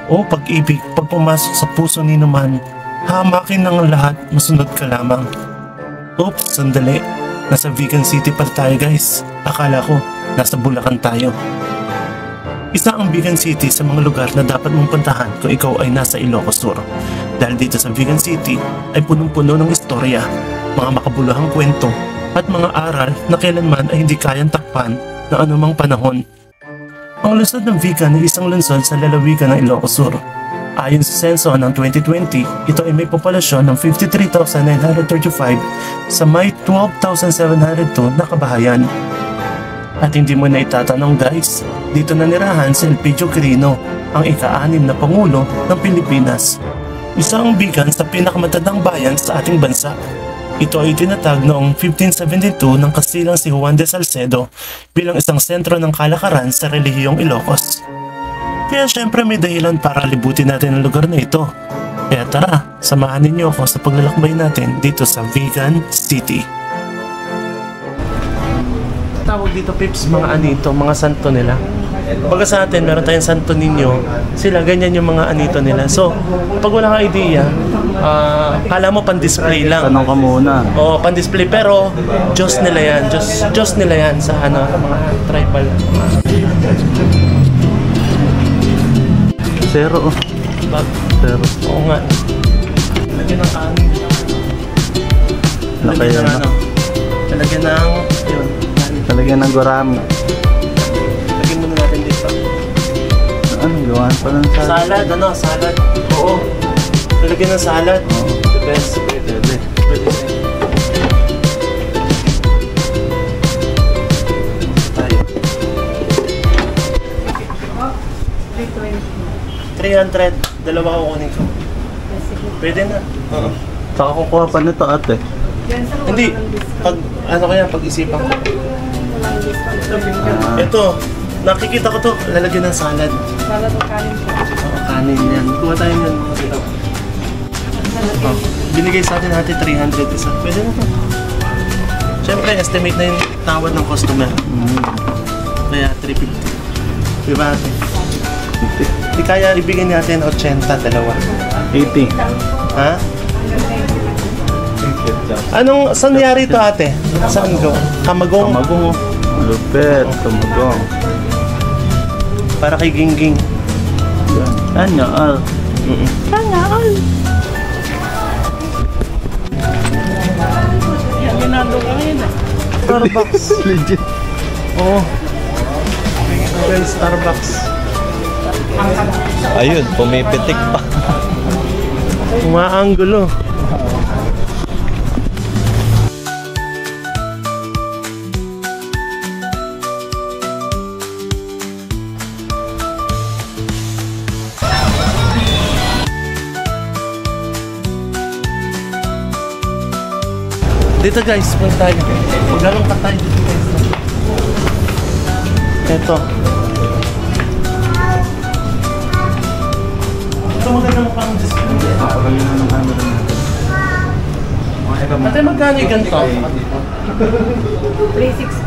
O pag-ibig, pag pumasok sa puso ni naman, hamakin ng lahat, masunod ka lamang. Oops, sandali. Nasa Vegan City pa tayo guys. Akala ko, nasa Bulacan tayo. Isa ang Vegan City sa mga lugar na dapat mong puntahan kung ikaw ay nasa Ilocos Sur. Dahil dito sa Vegan City ay punong-puno ng istorya, mga makabuluhang kwento at mga aral na kailanman ay hindi kayang takpan ng anumang panahon. Ang lungsod ng Vigan ay isang lungsod sa lalawigan ng Ilocos Sur. Ayon sa senso ng 2020, ito ay may populasyon ng 53,935 sa may 12,702 na kabahayan. At hindi mo na itatanong guys, dito nanirahan si Elpidio Quirino, ang ika-6 na Pangulo ng Pilipinas. Isa ang Vigan sa pinakamatandang bayan sa ating bansa. Ito ay tinatag noong 1572 ng Kastilang si Juan de Salcedo bilang isang sentro ng kalakaran sa relihiyong Ilocos. Kaya syempre may dahilan para libutin natin ang lugar na ito. Kaya tara, samahan ninyo ako sa paglalakbay natin dito sa Vegan City. Tawag dito Pips, mga anito, mga santo nila. Pagka sa atin, meron tayong Santo Niño, sila ganyan yung mga anito nila. So, pag wala kang idea, kala mo pan-display lang. Tanong ka muna. Oo, pan-display. Pero, Diyos nila yan. Diyos nila yan sa mga tribal. Zero. Zero. Oo nga. Lagyan ng kanin. Lagyan ng ano. Lagyan ng, yun. Talagyan ng gurami. Lagyan muna natin dito. Anong gawan pa ng salad? Salad, salad. Oo. Lagyan ng salad. Oo. The best. Pwede. Tayo. 300. Dalawa kukunin ko. Pwede na. Oo. Saka kukuha pa nito ate. Hindi. Pag-isipan ko. Ito. Nakikita ko to. Lalagyan ng salad. Salad o kanin po. Oo, kanin yan. Kuha tayo yan. Binigay sa atin natin 300 isa. Pwede na to. Siyempre, estimate na yung tawad ng customer. Kaya 350. Diba ate? Di kaya ibigay natin 80, dalawa. 80. Ha? Saan nangyari ito ate? Saan go? Kamagong? Kamagong. Lupet. Kamagong. Para kay Gingging. Kanya all. Kanya all. Starbucks. Legit. Oo. Well, Starbucks. Ayun, pumipitik pa. Umaanggulo. Dito guys, punta tayo. Maglalong pa tayo dito guys. Ito. Ito maganda mo pang display. Napakaganda ng camera natin. Ate, magkano yung ganito? 3.6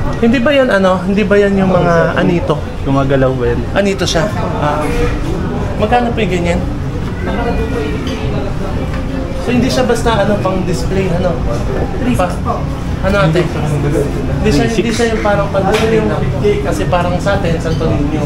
po. Hindi ba yan Hindi ba yan yung mga anito? Gumagalaw ba yan? Anito siya. Magkano po yung ganyan? So hindi siya basta pang display 3.6 po. Ate? Hindi siya yung parang pang display kasi parang sa atin Santo Niño.